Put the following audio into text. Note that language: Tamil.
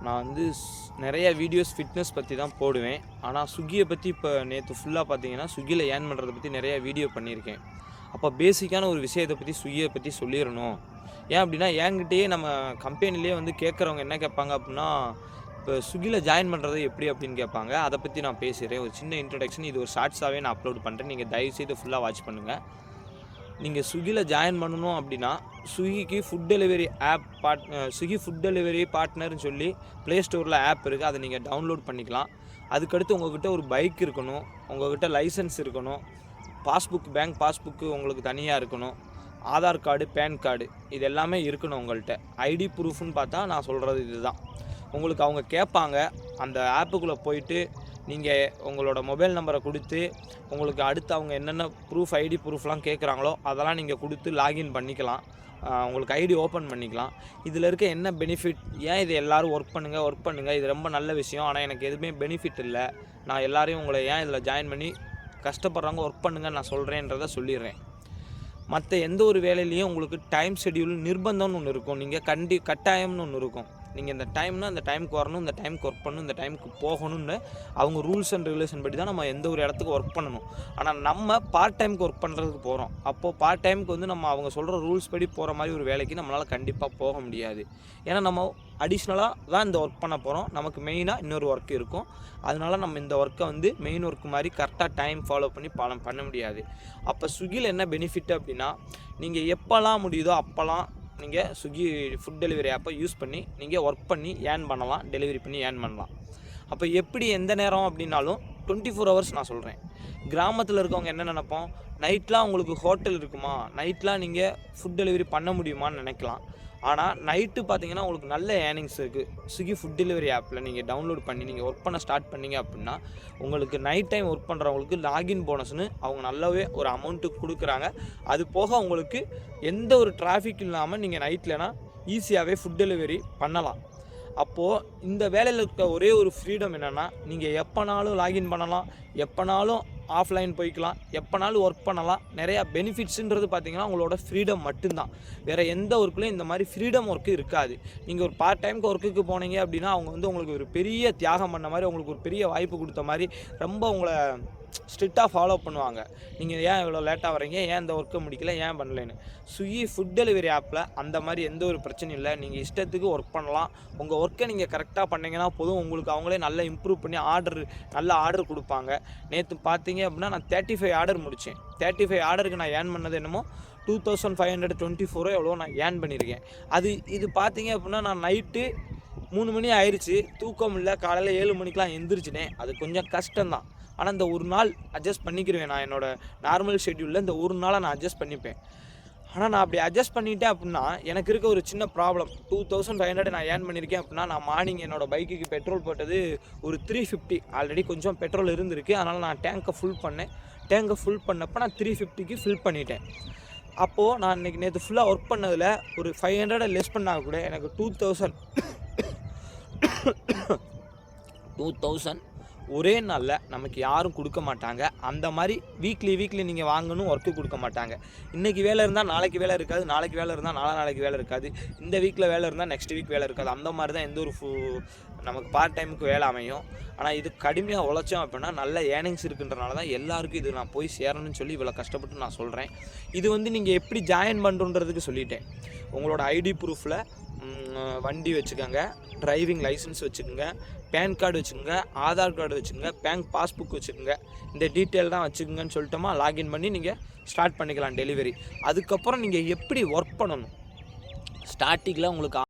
நான் வந்து நிறைய வீடியோஸ் ஃபிட்னஸ் பற்றி தான் போடுவேன். ஆனால் ஸ்விக்கியை பற்றி இப்போ நேற்று ஃபுல்லாக பார்த்தீங்கன்னா ஸ்விக்கியில் ஏர்ன் பண்ணுறதை பற்றி நிறைய வீடியோ பண்ணியிருக்கேன். அப்போ பேசிக்கான ஒரு விஷயத்தை பற்றி ஸ்விக்கியை பற்றி சொல்லிடணும். ஏன் அப்படின்னா என்கிட்டயே நம்ம கம்பெனிலே வந்து கேட்குறவங்க என்ன கேட்பாங்க அப்படின்னா, இப்போ ஸ்விக்கியில் ஜாயின் பண்ணுறது எப்படி அப்படின்னு கேட்பாங்க. அதை பற்றி நான் பேசுகிறேன். ஒரு சின்ன இன்ட்ரடக்ஷன், இது ஒரு ஷார்ட்ஸாகவே நான் அப்லோட் பண்ணுறேன். நீங்கள் தயவுசெய்து ஃபுல்லாக வாட்ச் பண்ணுங்கள். நீங்கள் ஸ்விக்கியில் ஜாயின் பண்ணணும் அப்படின்னா ஸ்விக்கிக்கு food delivery app Swiggy food delivery பார்ட்னர்னு சொல்லி ப்ளே ஸ்டோரில் ஆப் இருக்குது. அதை நீங்கள் டவுன்லோட் பண்ணிக்கலாம். அதுக்கடுத்து உங்கள்கிட்ட ஒரு பைக் இருக்கணும், உங்கள்கிட்ட லைசன்ஸ் இருக்கணும், பேங்க் பாஸ்புக்கு உங்களுக்கு தனியாக இருக்கணும், ஆதார் கார்டு, பேன் கார்டு இது எல்லாமே இருக்கணும் உங்கள்கிட்ட. ஐடி ப்ரூஃப்னு பார்த்தா நான் சொல்கிறது இதுதான். உங்களுக்கு அவங்க கேட்பாங்க. அந்த ஆப்புக்குள்ளே போயிட்டு நீங்கள் உங்களோட மொபைல் நம்பரை கொடுத்து உங்களுக்கு அடுத்து அவங்க என்னென்ன ஐடி ப்ரூஃப்லாம் கேட்குறாங்களோ அதெல்லாம் நீங்கள் கொடுத்து லாகின் பண்ணிக்கலாம். உங்களுக்கு ஐடி ஓப்பன் பண்ணிக்கலாம். இதில் இருக்க என்ன பெனிஃபிட், ஏன் இது எல்லோரும் ஒர்க் பண்ணுங்கள், இது ரொம்ப நல்ல விஷயம். ஆனால் எனக்கு எதுவுமே பெனிஃபிட் இல்லை, நான் எல்லோரையும் உங்களை ஏன் இதில் ஜாயின் பண்ணி கஷ்டப்படுறாங்க ஒர்க் பண்ணுங்கன்னு நான் சொல்கிறேன்றதை சொல்லிடுறேன். மற்ற எந்த ஒரு வேலையிலையும் உங்களுக்கு டைம் ஷெட்யூல் நிர்பந்தம்னு ஒன்று இருக்கும். நீங்கள் கட்டாயம்னு ஒன்று இருக்கும். நீங்கள் இந்த டைம்னா அந்த டைமுக்கு வரணும், இந்த டைமுக்கு ஒர்க் பண்ணணும், இந்த டைமுக்கு போகணும்னு அவங்க ரூல்ஸ் அண்ட் ரெகுலேஷன் படி தான் நம்ம எந்த ஒரு இடத்துக்கு ஒர்க் பண்ணணும். ஆனால் நம்ம பார்ட் டைமுக்கு ஒர்க் பண்ணுறதுக்கு போகிறோம். அப்போது பார்ட் டைமுக்கு வந்து நம்ம அவங்க சொல்கிற ரூல்ஸ் படி போகிற மாதிரி ஒரு வேலைக்கு நம்மளால் கண்டிப்பாக போக முடியாது. ஏன்னா நம்ம அடிஷ்னலாக தான் இந்த ஒர்க் பண்ண போகிறோம். நமக்கு மெயினாக இன்னொரு ஒர்க் இருக்கும். அதனால நம்ம இந்த ஒர்க்கை வந்து மெயின் ஒர்க் மாதிரி கரெக்டாக டைம் ஃபாலோ பண்ணி பண்ண முடியாது. அப்போ ஸ்விக்கியில் என்ன பெனிஃபிட் அப்படின்னா, நீங்கள் எப்போல்லாம் முடியுதோ அப்போல்லாம் நீங்கள் ஸ்விக்கி ஃபுட் டெலிவரி ஆப்பை யூஸ் பண்ணி நீங்கள் ஒர்க் பண்ணி ஏர்ன் பண்ணலாம், டெலிவரி பண்ணி ஏர்ன் பண்ணலாம். அப்போ எப்படி எந்த நேரம் அப்படின்னாலும் 24 ஹவர்ஸ் நான் சொல்கிறேன். கிராமத்தில் இருக்கவங்க என்ன நினைப்போம், நைட்லாம் உங்களுக்கு ஹோட்டல் இருக்குமா, நைட்லாம் நீங்கள் ஃபுட் டெலிவரி பண்ண முடியுமான்னு நினைக்கலாம். ஆனால் நைட்டு பார்த்தீங்கன்னா உங்களுக்கு நல்ல ஏர்னிங்ஸ் இருக்குது. ஸ்விக்கி ஃபுட் டெலிவரி ஆப்பில் நீங்கள் டவுன்லோட் பண்ணி நீங்கள் ஒர்க் பண்ண ஸ்டார்ட் பண்ணிங்க அப்படின்னா உங்களுக்கு நைட் டைம் ஒர்க் பண்ணுறவங்களுக்கு லாகின் போனஸ்னு அவங்க நல்லாவே ஒரு அமௌண்ட்டு கொடுக்குறாங்க. அது போக உங்களுக்கு எந்த ஒரு டிராஃபிக் இல்லாமல் நீங்கள் நைட்லனா ஈஸியாகவே ஃபுட் டெலிவரி பண்ணலாம். அப்போது இந்த வேலையில் இருக்க ஒரே ஒரு ஃப்ரீடம் என்னென்னா, நீங்கள் எப்போனாலும் லாகின் பண்ணலாம், எப்போனாலும் ஆஃப்லைன் போய்க்கலாம், எப்போனாலும் ஒர்க் பண்ணலாம். நிறையா பெனிஃபிட்ஸுன்றது பார்த்திங்கன்னா உங்களோட ஃப்ரீடம் மட்டும்தான். வேறு எந்த ஒர்க்லையும் இந்த மாதிரி ஃப்ரீடம் ஒர்க்கு இருக்காது. நீங்கள் ஒரு பார்ட் டைமுக்கு ஒர்க்குக்கு போனீங்க அப்படின்னா அவங்க வந்து உங்களுக்கு ஒரு பெரிய தியாகம் பண்ண மாதிரி, உங்களுக்கு ஒரு பெரிய வாய்ப்பு கொடுத்த மாதிரி ரொம்ப உங்களை ஸ்ட்ரிக்டாக ஃபாலோ பண்ணுவாங்க. நீங்கள் ஏன் இவ்வளோ லேட்டாக வரீங்க, ஏன் இந்த ஒர்க்கை முடிக்கல, ஏன் பண்ணலைன்னு. ஸ்விக்கி ஃபுட் டெலிவரி ஆப்பில் அந்த மாதிரி எந்த ஒரு பிரச்சனையும் இல்லை. நீங்கள் இஷ்டத்துக்கு ஒர்க் பண்ணலாம். உங்கள் ஒர்க்கை நீங்கள் கரெக்டாக பண்ணிங்கன்னா போதும். உங்களுக்கு அவங்களே நல்லா இம்ப்ரூவ் பண்ணி நல்ல ஆர்டர் கொடுப்பாங்க. நேற்று பார்த்தீங்க அப்படின்னா நான் 35 ஆர்டர் முடித்தேன். 35 ஆர்டருக்கு நான் ஏர்ன் பண்ணது என்னமோ 2524 எவ்வளோ நான் ஏர்ன் பண்ணியிருக்கேன். இது பார்த்தீங்க அப்படின்னா நான் நைட்டு 3 மணி ஆயிடுச்சு, தூக்கம் இல்லை, காலையில் 7 மணிக்கெலாம் எந்திரிச்சிட்டேன். அது கொஞ்சம் கஷ்டம்தான். ஆனால் இந்த ஒரு நாள் அட்ஜஸ்ட் பண்ணிக்கிடுவேன். நான் என்னோடய நார்மல் ஷெட்யூலில் இந்த ஒரு நாளை நான் அட்ஜஸ்ட் பண்ணிப்பேன். ஆனால் நான் அப்படி அட்ஜஸ்ட் பண்ணிட்டேன் அப்படின்னா எனக்கு இருக்க ஒரு சின்ன ப்ராப்ளம், 2500 நான் ஏர்ன் பண்ணியிருக்கேன் அப்படின்னா, நான் மார்னிங் என்னோடய பைக்குக்கு பெட்ரோல் போட்டது ஒரு 350. ஆல்ரெடி கொஞ்சம் பெட்ரோல் இருந்திருக்கு. அதனால் நான் டேங்கை ஃபுல் பண்ணேன். டேங்கை ஃபுல் பண்ணப்போ நான் 350க்கு ஃபில் பண்ணிட்டேன். அப்போது நான் நேற்று ஃபுல்லாக ஒர்க் பண்ணதில் ஒரு 500 லெஸ் பண்ணால் கூட எனக்கு 2000 ஒரே நாளில் நமக்கு யாரும் கொடுக்க மாட்டாங்க. அந்த மாதிரி வீக்லி நீங்கள் வாங்கணும், ஒர்க்கு கொடுக்க மாட்டாங்க. இன்றைக்கி வேலை இருந்தால் நாளைக்கு வேலை இருக்காது, நாளைக்கு வேலை இருந்தால் நாளைக்கு வேலை இருக்காது, இந்த வீக்கில் வேலை இருந்தால் நெக்ஸ்ட் வீக் வேலை இருக்காது. அந்த மாதிரி தான் எந்த ஒரு நமக்கு பார்ட் டைமுக்கு வேலை அமையும். ஆனால் இது கடுமையாக உழைச்சோம் அப்படின்னா நல்ல ஏர்னிங்ஸ் இருக்குன்றனால தான் எல்லாருக்கும் இது நான் போய் சேரணும்னு சொல்லி இவ்வளோ கஷ்டப்பட்டு நான் சொல்கிறேன். இது வந்து நீங்கள் எப்படி ஜாயின் பண்ணுறதுக்கு சொல்லிட்டேன். உங்களோட ஐடி ப்ரூஃபில் வண்டி வச்சுக்கோங்க, டிரைவிங் லைசன்ஸ் வச்சுக்கோங்க, பேன் கார்டு வச்சுக்கோங்க, ஆதார் கார்டு வச்சுக்கோங்க, பேங்க் பாஸ்புக் வச்சுக்கோங்க. இந்த டீட்டெயில் தான் வச்சுக்கோங்கன்னு சொல்லிட்டோமா, லாகின் பண்ணி நீங்கள் ஸ்டார்ட் பண்ணிக்கலாம் டெலிவரி. அதுக்கப்புறம் நீங்கள் எப்படி ஒர்க் பண்ணணும், ஸ்டார்டிங்கில் உங்களுக்கு